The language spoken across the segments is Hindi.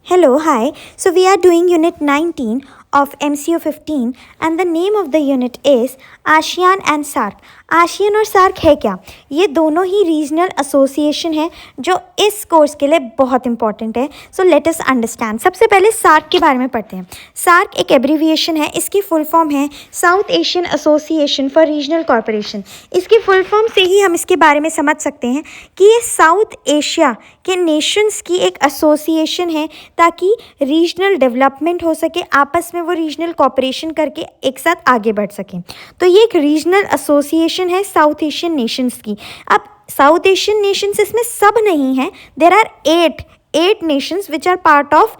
Hello, hi. So we are doing unit 19 of MCO 15 and the name of the unit is ASEAN and SARC. ASEAN और सार्क है क्या? ये दोनों ही रीजनल एसोसिएशन है जो इस कोर्स के लिए बहुत इंपॉर्टेंट है. So let us understand. सबसे पहले सार्क के बारे में पढ़ते हैं. सार्क एक एब्रीविएशन है. इसकी फुल फॉर्म है South Asian association for regional corporation. इसकी फुल फॉर्म से ही हम इसके बारे में समझ सकते हैं कि ये साउथ एशिया के नेशंस की एक एसोसिएशन है ताकि रीजनल डेवलपमेंट हो सके, आपस में वो रीजनल कॉपरेशन करके एक साथ आगे बढ़ सकें. तो ये एक रीजनल एसोसिएशन है साउथ एशियन नेशंस की. अब साउथ एशियन नेशंस इसमें सब नहीं है. There are eight nations which are part of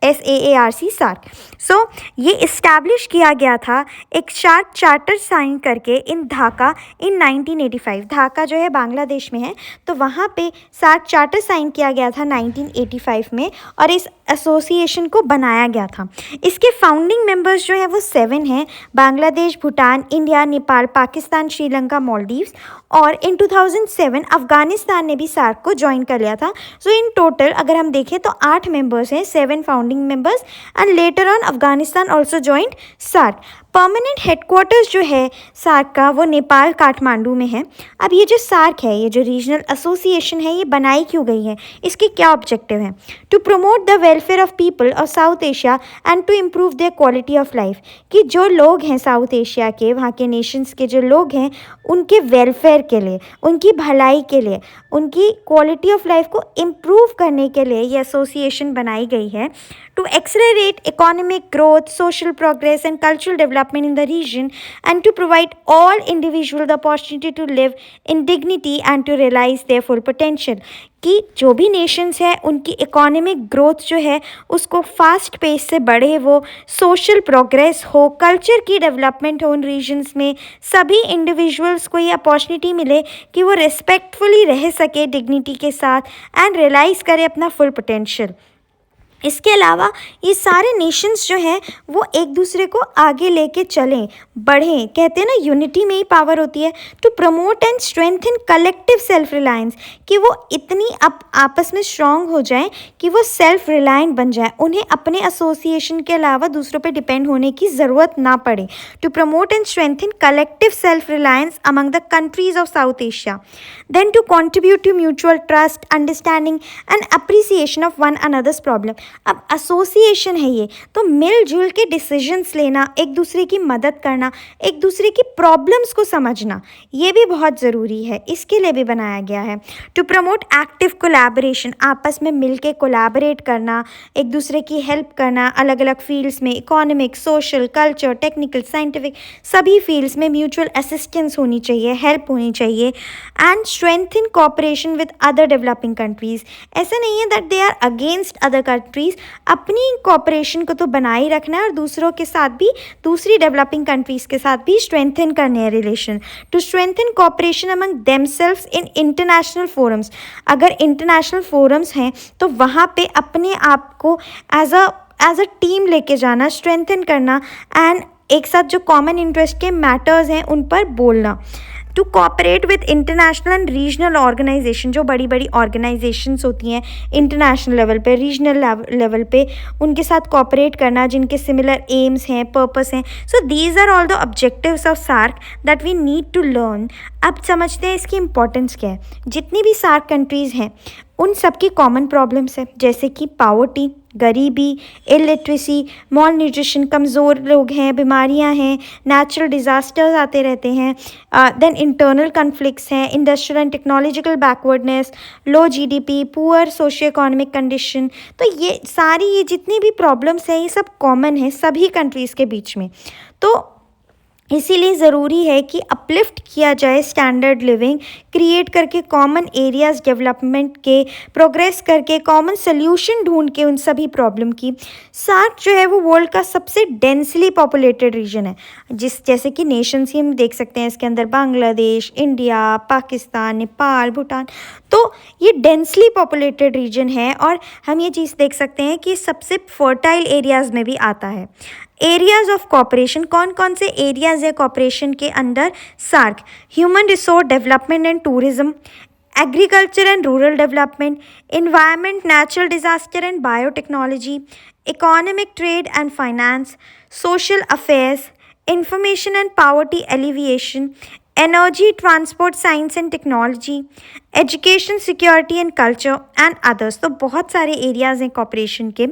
SAARC SAARC. So ये इस्टेब्लिश किया गया था एक शार्क चार्टर साइन करके इन ढाका इन 1985. ढाका जो है बांग्लादेश में है, तो वहाँ पे सार्क चार्टर साइन किया गया था 1985 में और इस एसोसिएशन को बनाया गया था. इसके फाउंडिंग मेंबर्स जो है वो 7 हैं. बांग्लादेश, भूटान, इंडिया, नेपाल, पाकिस्तान, श्रीलंका, मालदीव्स. और इन 2007 अफगानिस्तान ने भी सार्क को ज्वाइन कर लिया था. सो इन टोटल अगर हम देखें तो 8 मेंबर्स हैं, 7 founding members and later on Afghanistan also joint SAARC. Permanent headquarters जो है सार्क का वो नेपाल काठमांडू में है. अब ये जो सार्क है, ये जो रीजनल एसोसिएशन है, ये बनाई क्यों गई है, इसके क्या ऑब्जेक्टिव है? To promote the welfare of people of South Asia and to improve their quality of life. कि जो लोग हैं साउथ एशिया के, वहाँ के नेशंस के जो लोग हैं, उनके वेलफेयर के लिए, उनकी भलाई के लिए, उनकी क्वालिटी ऑफ लाइफ को इम्प्रूव करने के लिए ये एसोसिएशन बनाई गई है. To accelerate economic growth, social progress and cultural development in the region and to provide all individual the opportunity to live in dignity and to realise their full potential. कि जो भी नेशंस हैं उनकी इकोनॉमिक ग्रोथ जो है उसको फास्ट पेस से बढ़े, वो सोशल प्रोग्रेस हो, कल्चर की डेवलपमेंट हो उन रीजन्स में, सभी इंडिविजुअल्स को ये अपॉर्चुनिटी मिले कि वो रिस्पेक्टफुली रह सके डिग्निटी के साथ एंड रियलाइज़ करे अपना फुल पोटेंशियल. इसके अलावा ये सारे नेशंस जो हैं वो एक दूसरे को आगे लेके चलें, बढ़ें. कहते हैं ना, यूनिटी में ही पावर होती है. To promote and strengthen collective self reliance, कि वो इतनी आपस में स्ट्रांग हो जाएं कि वो सेल्फ रिलायंट बन जाए, उन्हें अपने एसोसिएशन के अलावा दूसरों पे डिपेंड होने की ज़रूरत ना पड़े. To promote and strengthen collective self reliance among the countries of South Asia. Then to contribute to mutual trust, understanding and appreciation of one another's problem. अब एसोसिएशन है ये, तो मिलजुल के डिसीजंस लेना, एक दूसरे की मदद करना, एक दूसरे की प्रॉब्लम्स को समझना, ये भी बहुत ज़रूरी है. इसके लिए भी बनाया गया है. टू प्रमोट एक्टिव कोलैबोरेशन, आपस में मिल के कोलैबोरेट करना, एक दूसरे की हेल्प करना, अलग अलग फील्ड्स में, economic, social, culture, technical, scientific, सभी फील्ड्स में म्यूचुअल असिस्टेंस होनी चाहिए, हेल्प होनी चाहिए. And strengthen cooperation with other developing countries. ऐसा नहीं है that they are against other countries. अपनी कोऑपरेशन को तो बनाए रखना है और दूसरों के साथ भी, दूसरी डेवलपिंग कंट्रीज़ के साथ भी स्ट्रेंथन करने हैं relation. To strengthen cooperation among themselves in international forums. अगर इंटरनेशनल फोरम्स हैं तो वहाँ पे अपने आप को एज अ टीम लेके जाना, स्ट्रेंथन करना एंड एक साथ जो कॉमन इंटरेस्ट के मैटर्स हैं उन पर बोलना. To cooperate with international and regional organization, जो बड़ी बड़ी ऑर्गेनाइजेशंस होती हैं इंटरनेशनल लेवल पे, रीजनल लेवल पे, उनके साथ कोऑपरेट करना जिनके सिमिलर एम्स हैं, पर्पस हैं. So these are all the objectives of SAARC that we need to learn. अब समझते हैं इसकी इंपॉर्टेंस क्या है. जितनी भी सार्क कंट्रीज़ हैं उन सबकी कॉमन प्रॉब्लम्स है, जैसे कि पावर्टी, गरीबी, इलिटरेसी, मॉल न्यूट्रिशन, कमज़ोर लोग हैं, बीमारियां हैं, नेचुरल डिज़ास्टर्स आते रहते हैं, देन इंटरनल कन्फ्लिक्ट्स हैं, industrial and technological backwardness, low GDP, poor socio economic condition. तो ये सारी ये जितनी भी प्रॉब्लम्स हैं ये सब कॉमन है सभी कंट्रीज़ के बीच में. तो इसीलिए ज़रूरी है कि अपलिफ्ट किया जाए स्टैंडर्ड लिविंग क्रिएट करके, कॉमन एरियाज़ डेवलपमेंट के, प्रोग्रेस करके, कॉमन सोल्यूशन ढूंढ के उन सभी प्रॉब्लम की. सार्क जो है वो वर्ल्ड का सबसे डेंसली पॉपुलेटेड रीजन है. जैसे कि नेशंस ही हम देख सकते हैं इसके अंदर, बांग्लादेश, इंडिया, पाकिस्तान, नेपाल, भूटान. तो ये डेंसली पॉपुलेटेड रीजन है और हम ये चीज़ देख सकते हैं कि सबसे फर्टाइल एरियाज़ में भी आता है. एरियाज ऑफ कॉपरेशन, कौन कौन से एरियाज है कॉपरेशन के अंदर? SAARC: human resource development and tourism, agriculture and rural development, environment, natural disaster and biotechnology, economic trade and finance, social affairs, information and poverty alleviation, energy, transport, science and technology, education security and culture and others. तो बहुत सारे एरियाज़ हैं कॉपरेशन के।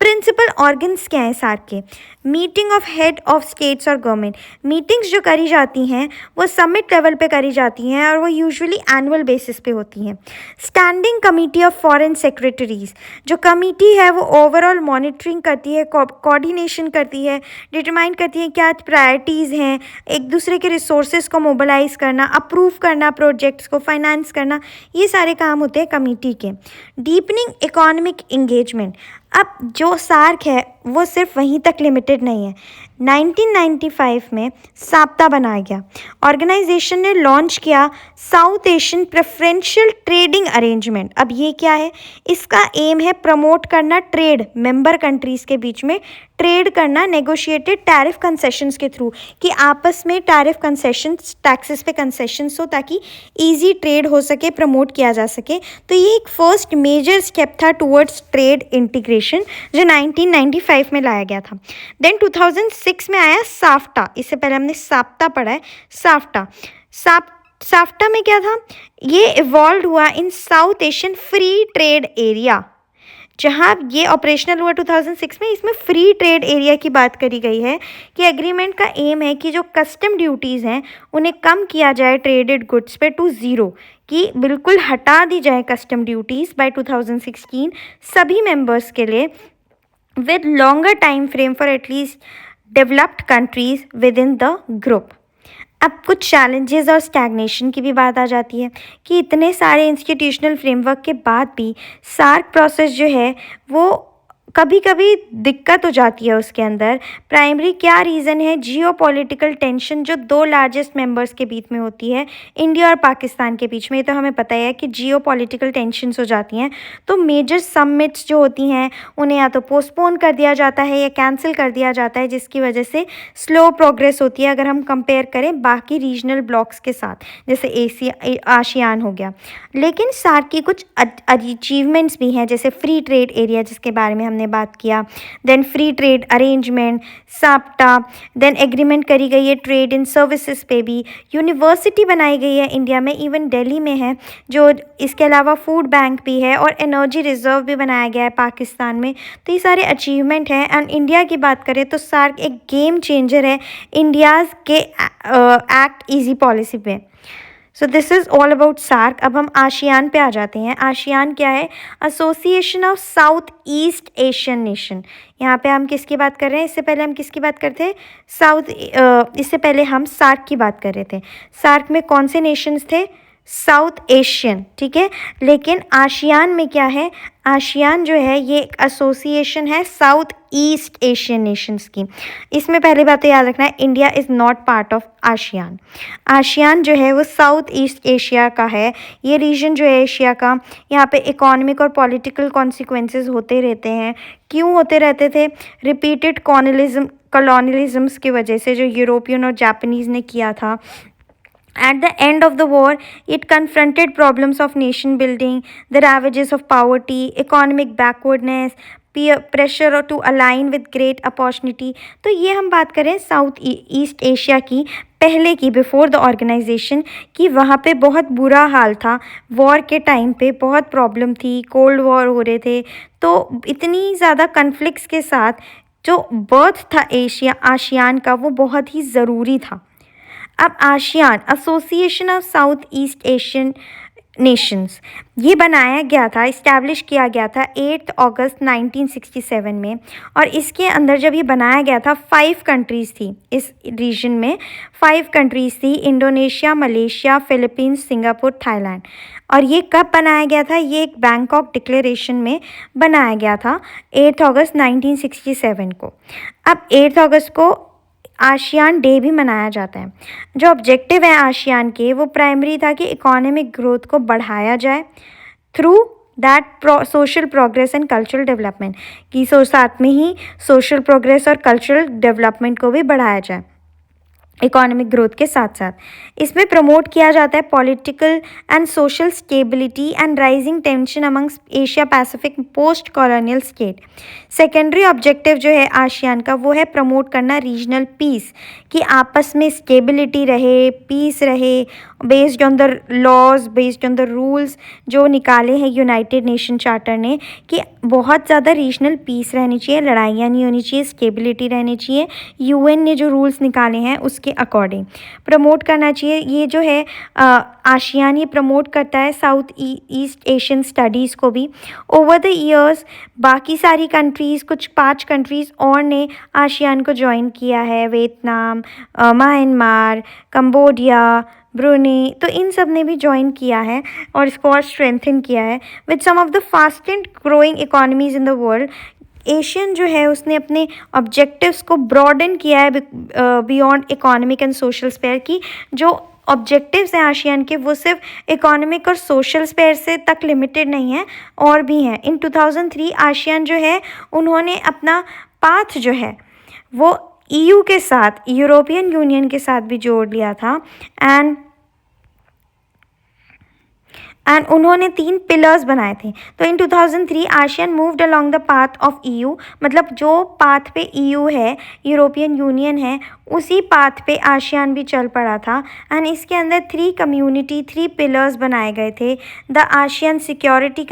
प्रिंसिपल ऑर्गन्स क्या हैं सार्क के? Meeting of head of states और गवर्नमेंट। मीटिंग्स जो करी जाती हैं वो समिट लेवल पे करी जाती हैं और वो यूजुअली एनुअल बेसिस पे होती हैं। Standing committee of foreign secretaries, जो कमेटी है वो ओवरऑल मॉनिटरिंग करती है, कोऑर्डिनेशन करती है, डिटरमाइन करती है क्या प्रायोरिटीज़ हैं, एक दूसरे के रिसोर्सेज को मोबिलाइज करना, अप्रूव करना, प्रोजेक्ट्स को फाइनेंस करना, ये सारे काम होते हैं कमेटी के। Deepening economic engagement. अब जो सार्क है वो सिर्फ वहीं तक लिमिटेड नहीं है। 1995 में साप्ता बनाया गया। ऑर्गेनाइजेशन ने लॉन्च किया south Asian preferential trading arrangement. अब ये क्या है? इसका एम है प्रमोट करना ट्रेड, मेंबर कंट्रीज़ के बीच में ट्रेड करना नेगोशिएटेड टैरिफ कंसेशंस के थ्रू, कि आपस में टैरिफ कंसेशंस, टैक्सेस पे कंसेशंस हो ताकि इजी ट्रेड हो सके, प्रमोट किया जा सके। तो ये एक फर्स्ट मेजर स्टेप था टुवर्ड्स ट्रेड इंटीग्रेशन जो 1995 में लाया गया था। देन 2006 में आया साफ्टा। इससे पहले हमने साप्ता पढ़ा है। साफ्टा साफ्टा में क्या था? ये इवॉल्व हुआ in South Asian free trade area, जहाँ ये ऑपरेशनल हुआ 2006 में। इसमें फ्री ट्रेड एरिया की बात करी गई है कि एग्रीमेंट का एम है कि जो कस्टम ड्यूटीज़ हैं उन्हें कम किया जाए ट्रेडेड गुड्स पे टू ज़ीरो, कि बिल्कुल हटा दी जाए कस्टम ड्यूटीज़ बाय 2016 सभी मेंबर्स के लिए, with longer time frame for at least developed countries within the group। अब कुछ चैलेंजेस और स्टैग्नेशन की भी बात आ जाती है कि इतने सारे इंस्टीट्यूशनल फ्रेमवर्क के बाद भी सार्क प्रोसेस जो है वो कभी कभी दिक्कत हो जाती है उसके अंदर। प्राइमरी क्या रीज़न है? जियोपॉलिटिकल टेंशन जो दो लार्जेस्ट मेंबर्स के बीच में होती है, इंडिया और पाकिस्तान के बीच में। ये तो हमें पता है कि जियोपॉलिटिकल टेंशन्स हो जाती हैं तो मेजर समिट्स जो होती हैं उन्हें या तो पोस्टपोन कर दिया जाता है या कैंसिल कर दिया जाता है, जिसकी वजह से स्लो प्रोग्रेस होती है अगर हम कंपेयर करें बाकी रीजनल ब्लॉक्स के साथ, जैसे एशिया, आशियान हो गया। लेकिन सार्क की कुछ अचीवमेंट्स भी हैं, जैसे फ्री ट्रेड एरिया जिसके बारे में हमने बात किया, then free trade arrangement, SAPTA, then agreement करी गई है ट्रेड इन सर्विसेज पे भी, यूनिवर्सिटी बनाई गई है इंडिया में, इवन दिल्ली में है जो, इसके अलावा फूड बैंक भी है और एनर्जी रिजर्व भी बनाया गया है पाकिस्तान में। तो ये सारे अचीवमेंट हैं। एंड इंडिया की बात करें तो सार्क एक गेम चेंजर है इंडियाज़ के एक्ट ईजी पॉलिसी पे। So this is all about SAARC. अब हम आशियान पे आ जाते हैं। आशियान क्या है? Association of south east Asian nation. यहाँ पे हम किसकी बात कर रहे हैं? इससे पहले हम किसकी बात करते थे? इससे पहले हम सार्क की बात कर रहे थे। सार्क में कौन से नेशंस थे? साउथ एशियन, ठीक है। लेकिन आशियान में क्या है? आशियान जो है ये एक एसोसिएशन है साउथ ईस्ट एशियन नेशंस की। इसमें पहली बात तो याद रखना है, India is not part of ASEAN. ASEAN जो है वो साउथ ईस्ट एशिया का है। ये रीजन जो है एशिया का, यहाँ पे इकोनॉमिक और पॉलिटिकल कॉन्सिक्वेंसेस होते रहते हैं। क्यों होते रहते थे? रिपीटेड कॉलोनियलिज्म्स की वजह से, जो यूरोपियन और जापानीज़ ने किया था। At the end of the war, it confronted problems of nation building, the ravages of poverty, economic backwardness, peer pressure to align with great opportunity। तो ये हम बात करें साउथ ईस्ट एशिया की, पहले की, बिफोर द ऑर्गेनाइजेशन, कि वहाँ पे बहुत बुरा हाल था। वॉर के टाइम पे बहुत प्रॉब्लम थी, कोल्ड वॉर हो रहे थे, तो इतनी ज़्यादा कन्फ्लिक्ट्स के साथ जो बर्थ था आशियान का वो बहुत ही ज़रूरी था। अब ASEAN, association of south east Asian Nations, ये बनाया गया था, इस्टेब्लिश किया गया था 8 अगस्त 1967 में। और इसके अंदर जब ये बनाया गया था 5 कंट्रीज़ थी इस रीजन में। 5 कंट्रीज़ थी, Indonesia, Malaysia, Philippines, Singapore, Thailand. और ये कब बनाया गया था? ये एक बैंकॉक डिक्लेरेशन में बनाया गया था 8 अगस्त 1967 को। अब 8 अगस्त को आशियान डे भी मनाया जाता है। जो ऑब्जेक्टिव है आशियान के, वो प्राइमरी था कि इकोनॉमिक ग्रोथ को बढ़ाया जाए through that social progress and cultural development, कि साथ में ही सोशल प्रोग्रेस और कल्चरल डेवलपमेंट को भी बढ़ाया जाए। इकोनॉमिक ग्रोथ के साथ साथ इसमें प्रमोट किया जाता है political and social stability and rising tension amongst Asia Pacific post colonial state. Secondary objective जो है आसियान का वो है प्रमोट करना रीजनल पीस, कि आपस में स्टेबिलिटी रहे, पीस रहे, based on the laws, based on the rules जो निकाले हैं यूनाइटेड नेशन चार्टर ने, कि बहुत ज़्यादा रीजनल पीस रहनी चाहिए, लड़ाइयाँ नहीं होनी चाहिए, स्टेबिलिटी रहनी चाहिए, यूएन ने जो रूल्स निकाले हैं उसके अकॉर्डिंग प्रमोट करना चाहिए। ये जो है आसियान ये प्रमोट करता है साउथ ईस्ट एशियन स्टडीज़ को भी। ओवर द ईयर्स बाकी सारी कंट्रीज़, कुछ 5 कंट्रीज़ और ने आसियान को ज्वाइन किया है, वियतनाम, म्यांमार, कंबोडिया, ब्रुनेई, तो इन सब ने भी ज्वाइन किया है और इसको और स्ट्रेंथन किया है with some of the fastest growing economies in the world. ASEAN जो है उसने अपने ऑब्जेक्टिव्स को ब्रॉडन किया है beyond economic and social sphere की। जो ऑब्जेक्टिव्स हैं आसियान के वो सिर्फ इकोनॉमिक और सोशल स्फेयर से तक लिमिटेड नहीं है, और भी हैं। इन 2003 आसियान जो है उन्होंने अपना पाथ जो है वो ईयू के साथ, यूरोपियन यूनियन के साथ भी जोड़ लिया था। एंड उन्होंने 3 पिलर्स बनाए थे। तो इन 2003 ASEAN moved along the path of EU, मतलब जो पाथ पे ईयू है, यूरोपियन यूनियन है, उसी पाथ पे आसियान भी चल पड़ा था। एंड इसके अंदर 3 पिलर्स बनाए गए थे। The ASEAN security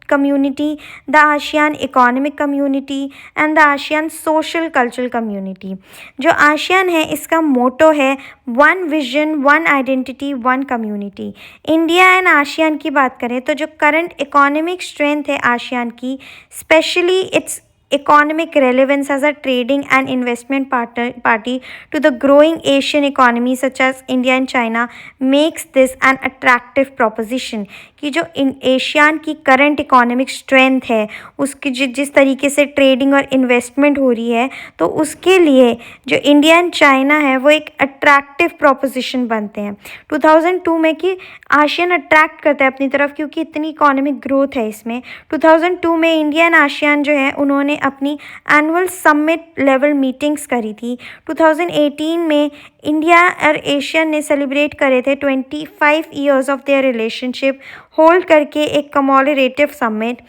community, the ASEAN economic community and the ASEAN social cultural community। जो आसियान है इसका मोटो है one vision, one identity, one community. India and ASEAN की बात करें तो जो करंट इकोनॉमिक स्ट्रेंथ है आसियान की, specially it's economic relevance as a trading and investment party to the growing Asian economies such as India and China makes this an attractive proposition। कि जो एशियान की करंट इकोनॉमिक स्ट्रेंथ है उसकी जिस तरीके से ट्रेडिंग और इन्वेस्टमेंट हो रही है, तो उसके लिए जो इंडिया एंड चाइना है वो एक अट्रैक्टिव प्रोपोजिशन बनते हैं 2002 में, कि आसियान अट्रैक्ट करता है अपनी तरफ क्योंकि इतनी इकोनॉमिक ग्रोथ है इसमें। 2002 में इंडिया एंड आसियान जो है उन्होंने अपनी एनुअल समिट लेवल मीटिंग्स करी थी। 2018 में इंडिया और एशियन ने सेलिब्रेट करे थे 25 years of their relationship, hold करके एक कमोलरेटिव समिट।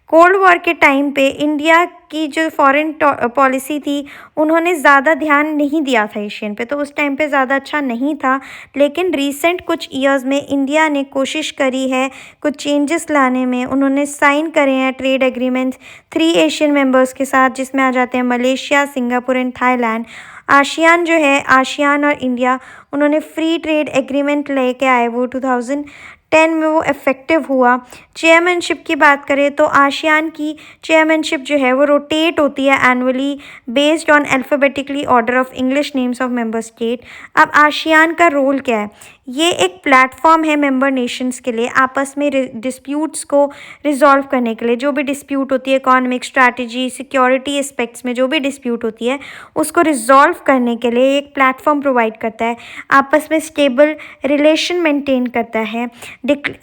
कोल्ड वॉर के टाइम पे इंडिया की जो फॉरेन पॉलिसी थी उन्होंने ज़्यादा ध्यान नहीं दिया था एशियन पे, तो उस टाइम पे ज़्यादा अच्छा नहीं था। लेकिन रीसेंट कुछ ईयर्स में इंडिया ने कोशिश करी है कुछ चेंजेस लाने में। उन्होंने साइन करे हैं ट्रेड एग्रीमेंट्स 3 एशियन मेंबर्स के साथ, जिसमें आ जाते हैं Malaysia, Singapore and Thailand. ASEAN जो है, आसियान और इंडिया, उन्होंने फ्री ट्रेड एग्रीमेंट लेके आए, वो 2010 में वो इफ़ेक्टिव हुआ। चेयरमैनशिप की बात करें तो आसियान की चेयरमैनशिप जो है वो रोटेट होती है annually based on alphabetically order of English names of member state. अब आसियान का रोल क्या है? ये एक प्लेटफॉर्म है मेंबर नेशंस के लिए आपस में डिस्प्यूट्स को रिजॉल्व करने के लिए। जो भी डिस्प्यूट होती है इकोनॉमिक, स्ट्रैटेजी, सिक्योरिटी एस्पेक्ट्स में जो भी डिस्प्यूट होती है उसको रिजॉल्व करने के लिए एक प्लेटफॉर्म प्रोवाइड करता है, आपस में स्टेबल रिलेशन मेंटेन करता है।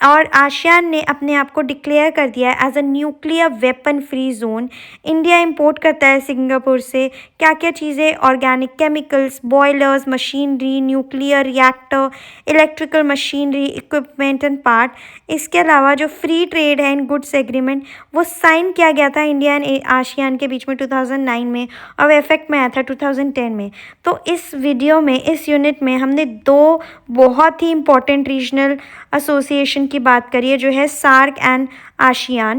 और आसियान ने अपने आप को डिक्लेयर कर दिया है as a nuclear weapon free zone. India import करता है सिंगापुर से क्या क्या चीज़ें, organic chemicals, boilers, machinery, nuclear reactor, electrical machinery, equipment and part. इसके अलावा जो फ्री ट्रेड है इन गुड्स एग्रीमेंट वो साइन किया गया था इंडिया एंड आसियान के बीच में 2009 में, और इफेक्ट में आया था 2010 में। तो इस वीडियो में, इस यूनिट में हमने 2 बहुत ही इंपॉर्टेंट रीजनल एसोसिएशन की बात करी है, जो है सार्क एंड आसियान।